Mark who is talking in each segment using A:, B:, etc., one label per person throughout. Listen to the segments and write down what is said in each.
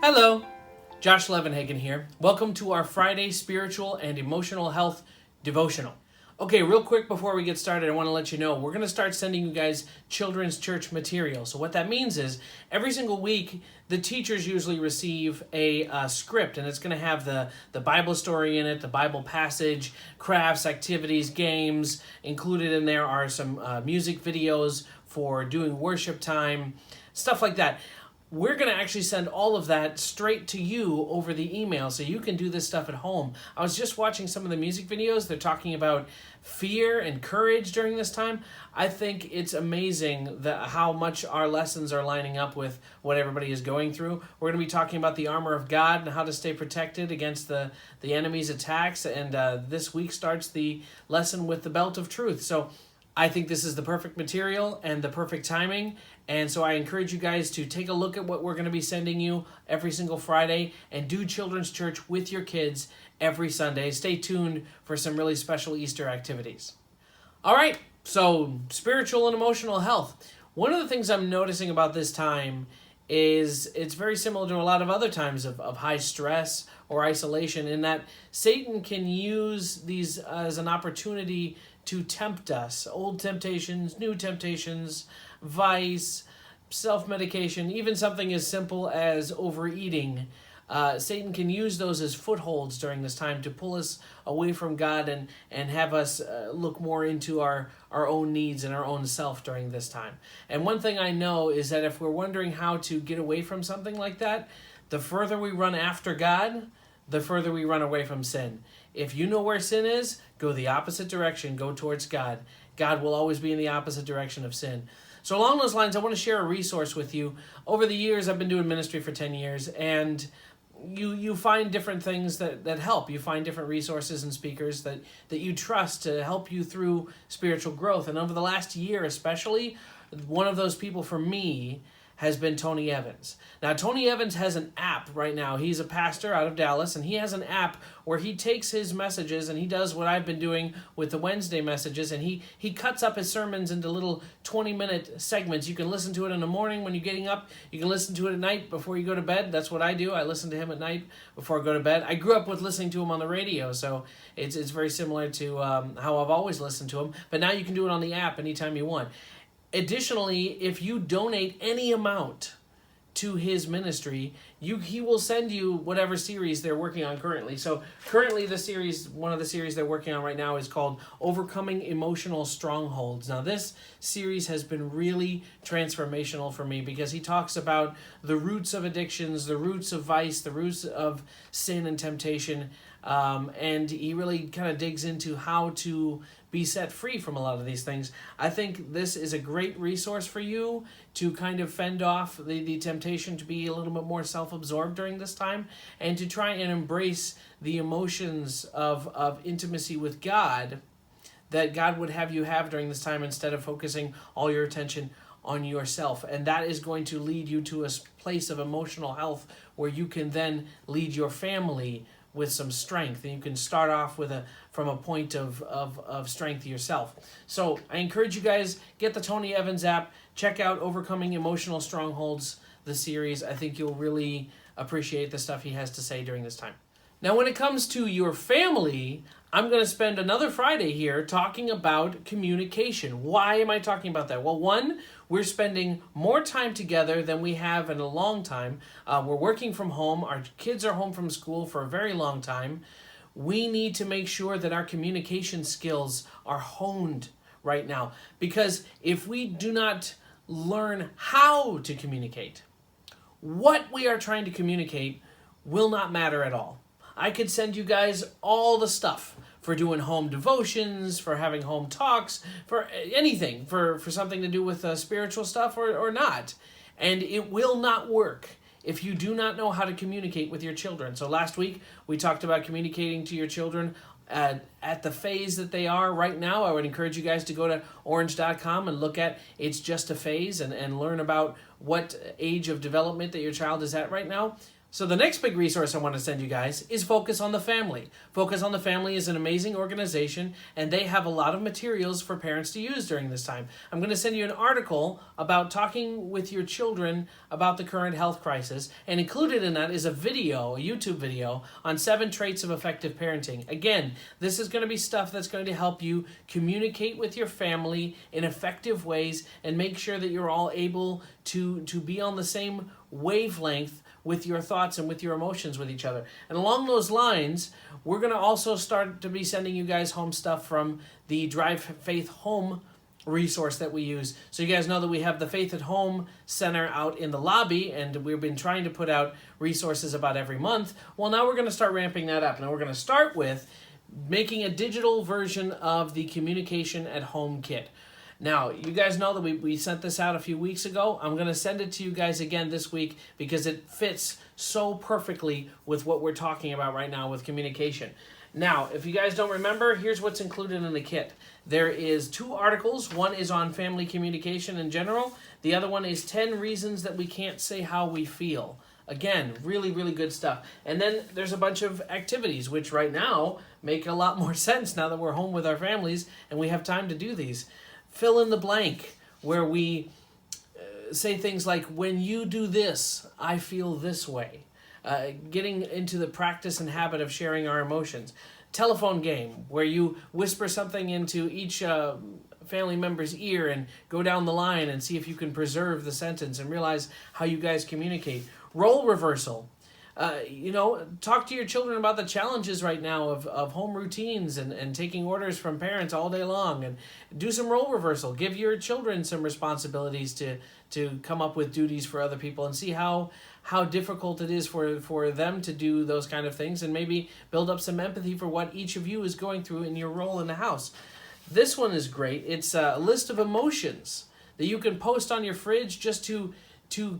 A: Hello, Josh Levenhagen here. Welcome to our Friday Spiritual and Emotional Health Devotional. Okay, real quick before we get started, I want to let you know we're going to start sending you guys children's church material. So what that means is every single week, the teachers usually receive a script, and it's going to have the Bible story in it, the Bible passage, crafts, activities, games. Included in there are some music videos for doing worship time, stuff like that. We're going to actually send all of that straight to you over the email so you can do this stuff at home. I was just watching some of the music videos. They're talking about fear and courage during this time. I think it's amazing how much our lessons are lining up with what everybody is going through. We're going to be talking about the armor of God and how to stay protected against the enemy's attacks. And this week starts the lesson with the belt of truth. So I think this is the perfect material and the perfect timing. And so I encourage you guys to take a look at what we're going to be sending you every single Friday and do children's church with your kids every Sunday. Stay tuned for some really special Easter activities. All right, so spiritual and emotional health. One of the things I'm noticing about this time is it's very similar to a lot of other times of high stress or isolation, in that Satan can use these as an opportunity to tempt us. Old temptations, new temptations, vice, self-medication, even something as simple as overeating. Satan can use those as footholds during this time to pull us away from God and have us look more into our own needs and our own self during this time. And one thing I know is that if we're wondering how to get away from something like that, the further we run after God, the further we run away from sin. If you know where sin is, go the opposite direction, go towards God. God will always be in the opposite direction of sin. So along those lines, I want to share a resource with you. Over the years, I've been doing ministry for 10 years, and you find different things that help. You find different resources and speakers that you trust to help you through spiritual growth. And over the last year especially, one of those people for me has been Tony Evans. Now, Tony Evans has an app right now. He's a pastor out of Dallas, and he has an app where he takes his messages and he does what I've been doing with the Wednesday messages, and he cuts up his sermons into little 20-minute segments. You can listen to it in the morning when you're getting up. You can listen to it at night before you go to bed. That's what I do. I listen to him at night before I go to bed. I grew up with listening to him on the radio, so it's very similar to how I've always listened to him. But now you can do it on the app anytime you want. Additionally, if you donate any amount to his ministry, he will send you whatever series they're working on currently. So currently one of the series they're working on right now is called Overcoming Emotional Strongholds. Now this series has been really transformational for me because he talks about the roots of addictions, the roots of vice, the roots of sin and temptation, and he really kind of digs into how to be set free from a lot of these things. I think this is a great resource for you to kind of fend off the temptation to be a little bit more self-absorbed during this time and to try and embrace the emotions of intimacy with God that God would have you have during this time instead of focusing all your attention on yourself. And that is going to lead you to a place of emotional health where you can then lead your family with some strength, and you can start off from a point of strength yourself. So I encourage you guys, get the Tony Evans app, check out Overcoming Emotional Strongholds, the series. I think you'll really appreciate the stuff he has to say during this time. Now, when it comes to your family, I'm going to spend another Friday here talking about communication. Why am I talking about that? Well, one, we're spending more time together than we have in a long time. We're working from home. Our kids are home from school for a very long time. We need to make sure that our communication skills are honed right now. Because if we do not learn how to communicate, what we are trying to communicate will not matter at all. I could send you guys all the stuff for doing home devotions, for having home talks, for anything, for something to do with spiritual stuff or not. And it will not work if you do not know how to communicate with your children. So last week, we talked about communicating to your children at the phase that they are right now. I would encourage you guys to go to orange.com and look at It's Just a Phase and learn about what age of development that your child is at right now. So the next big resource I want to send you guys is Focus on the Family. Focus on the Family is an amazing organization, and they have a lot of materials for parents to use during this time. I'm going to send you an article about talking with your children about the current health crisis, and included in that is a video, a YouTube video, on 7 traits of effective parenting. Again, this is going to be stuff that's going to help you communicate with your family in effective ways and make sure that you're all able to be on the same wavelength with your thoughts and with your emotions with each other. And along those lines, we're going to also start to be sending you guys home stuff from the Drive Faith Home resource that we use. So you guys know that we have the Faith at Home Center out in the lobby, and we've been trying to put out resources about every month. Well, now we're going to start ramping that up. Now we're going to start with making a digital version of the Communication at Home kit. Now, you guys know that we sent this out a few weeks ago. I'm going to send it to you guys again this week because it fits so perfectly with what we're talking about right now with communication. Now, if you guys don't remember, here's what's included in the kit. There is 2 articles. One is on family communication in general. The other one is 10 reasons that we can't say how we feel. Again, really, really good stuff. And then there's a bunch of activities, which right now make a lot more sense now that we're home with our families and we have time to do these. Fill in the blank, where we say things like, when you do this, I feel this way. Getting into the practice and habit of sharing our emotions. Telephone game, where you whisper something into each family member's ear and go down the line and see if you can preserve the sentence and realize how you guys communicate. Role reversal. Talk to your children about the challenges right now of home routines and taking orders from parents all day long, and do some role reversal. Give your children some responsibilities to come up with duties for other people and see how difficult it is for them to do those kind of things, and maybe build up some empathy for what each of you is going through in your role in the house. This one is great. It's a list of emotions that you can post on your fridge just to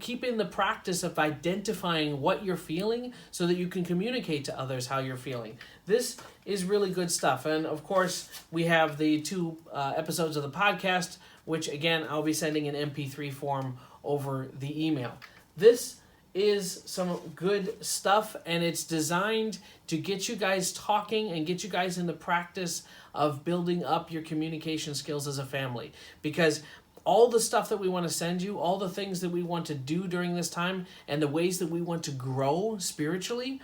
A: keep in the practice of identifying what you're feeling so that you can communicate to others how you're feeling. This is really good stuff. And of course, we have the 2 episodes of the podcast, which again, I'll be sending in MP3 form over the email. This is some good stuff, and it's designed to get you guys talking and get you guys in the practice of building up your communication skills as a family. Because all the stuff that we want to send you, all the things that we want to do during this time, and the ways that we want to grow spiritually,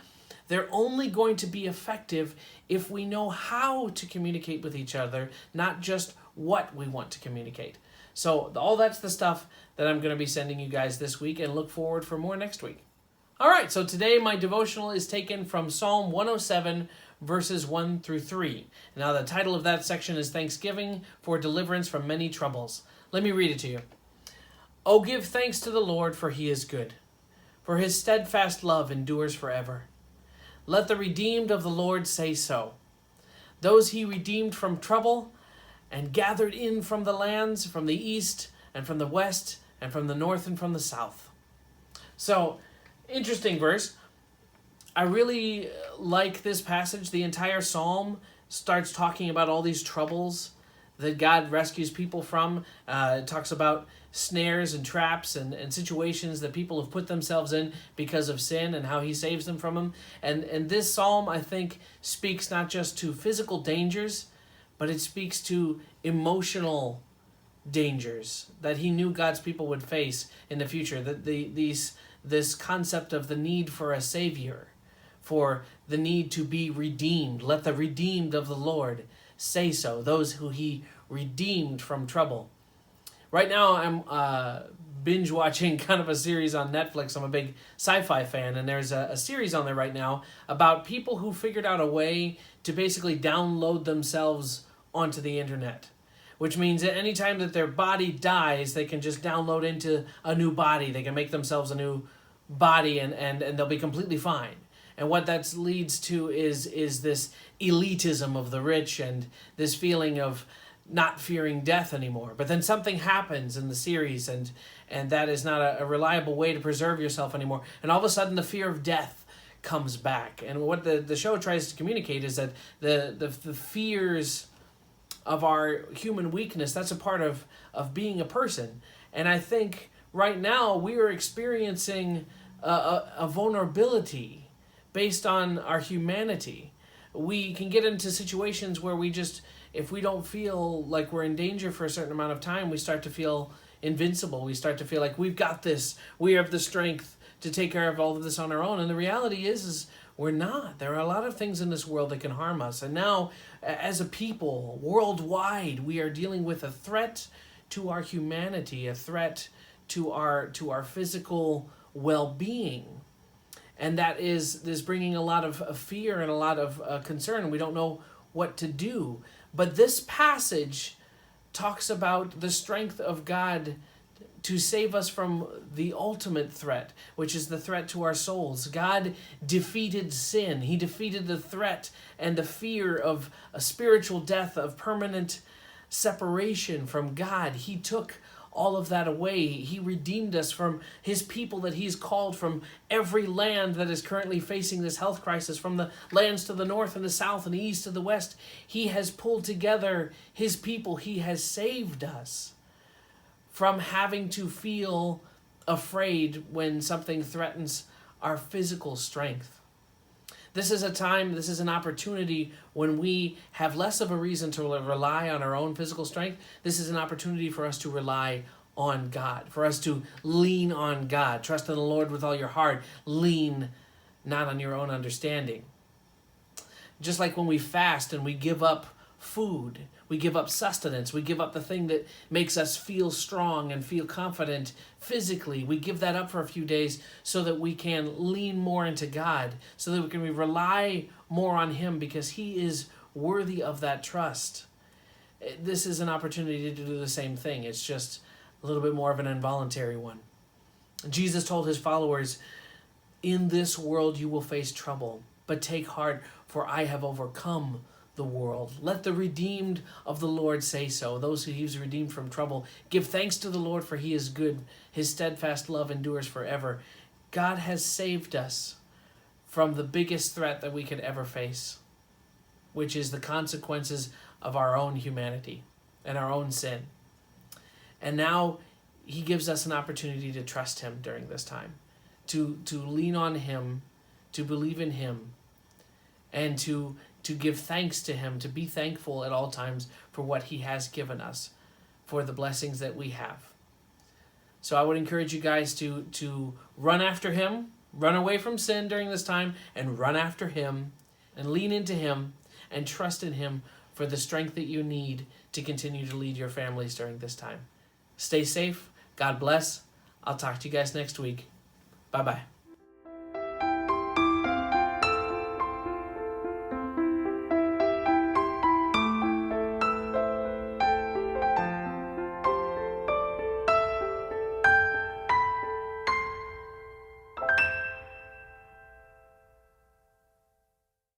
A: they're only going to be effective if we know how to communicate with each other, not just what we want to communicate. So all that's the stuff that I'm going to be sending you guys this week, and look forward for more next week. All right, so today my devotional is taken from Psalm 107, verses 1 through 3. Now the title of that section is Thanksgiving for Deliverance from Many Troubles. Let me read it to you. Oh, give thanks to the Lord, for he is good, for his steadfast love endures forever. Let the redeemed of the Lord say so, those he redeemed from trouble and gathered in from the lands, from the east and from the west and from the north and from the south. So, interesting verse. I really like this passage. The entire psalm starts talking about all these troubles that God rescues people from. It talks about snares and traps and situations that people have put themselves in because of sin, and how he saves them from them. And this psalm, I think, speaks not just to physical dangers, but it speaks to emotional dangers that he knew God's people would face in the future. That this concept of the need for a savior, for the need to be redeemed. Let the redeemed of the Lord say so, those who he redeemed from trouble. Right now I'm binge watching kind of a series on Netflix. I'm a big sci-fi fan, and there's a series on there right now about people who figured out a way to basically download themselves onto the internet, which means that anytime that their body dies, they can just download into a new body. They can make themselves a new body, and they'll be completely fine. And what that leads to is this elitism of the rich, and this feeling of not fearing death anymore. But then something happens in the series, and that is not a reliable way to preserve yourself anymore. And all of a sudden the fear of death comes back. And what the show tries to communicate is that the fears of our human weakness, that's a part of being a person. And I think right now we are experiencing a vulnerability based on our humanity. We can get into situations where if we don't feel like we're in danger for a certain amount of time, we start to feel invincible. We start to feel like we've got this. We have the strength to take care of all of this on our own. And the reality is we're not. There are a lot of things in this world that can harm us. And now, as a people, worldwide, we are dealing with a threat to our humanity, a threat to our physical well-being. And that is bringing a lot of fear and a lot of concern. We don't know what to do. But this passage talks about the strength of God to save us from the ultimate threat, which is the threat to our souls. God defeated sin. He defeated the threat and the fear of a spiritual death, of permanent separation from God. He took all of that away. He redeemed us from his people that he's called from every land that is currently facing this health crisis, from the lands to the north and the south and the east to the west. He has pulled together his people. He has saved us from having to feel afraid when something threatens our physical strength. This is an opportunity when we have less of a reason to rely on our own physical strength. This is an opportunity for us to rely on God, for us to lean on God. Trust in the Lord with all your heart. Lean not on your own understanding. Just like when we fast and we give up food, we give up sustenance, we give up the thing that makes us feel strong and feel confident physically. We give that up for a few days so that we can lean more into God, so that we can rely more on him because he is worthy of that trust. This is an opportunity to do the same thing. It's just a little bit more of an involuntary one. Jesus told his followers, "In this world you will face trouble, but take heart, for I have overcome the world." Let the redeemed of the Lord say so. Those who he's redeemed from trouble. Give thanks to the Lord, for he is good. His steadfast love endures forever. God has saved us from the biggest threat that we could ever face, which is the consequences of our own humanity and our own sin. And now he gives us an opportunity to trust him during this time, to lean on him, to believe in him, and to give thanks to him, to be thankful at all times for what he has given us, for the blessings that we have. So I would encourage you guys to run after him, run away from sin during this time, and run after him, and lean into him, and trust in him for the strength that you need to continue to lead your families during this time. Stay safe. God bless. I'll talk to you guys next week. Bye-bye.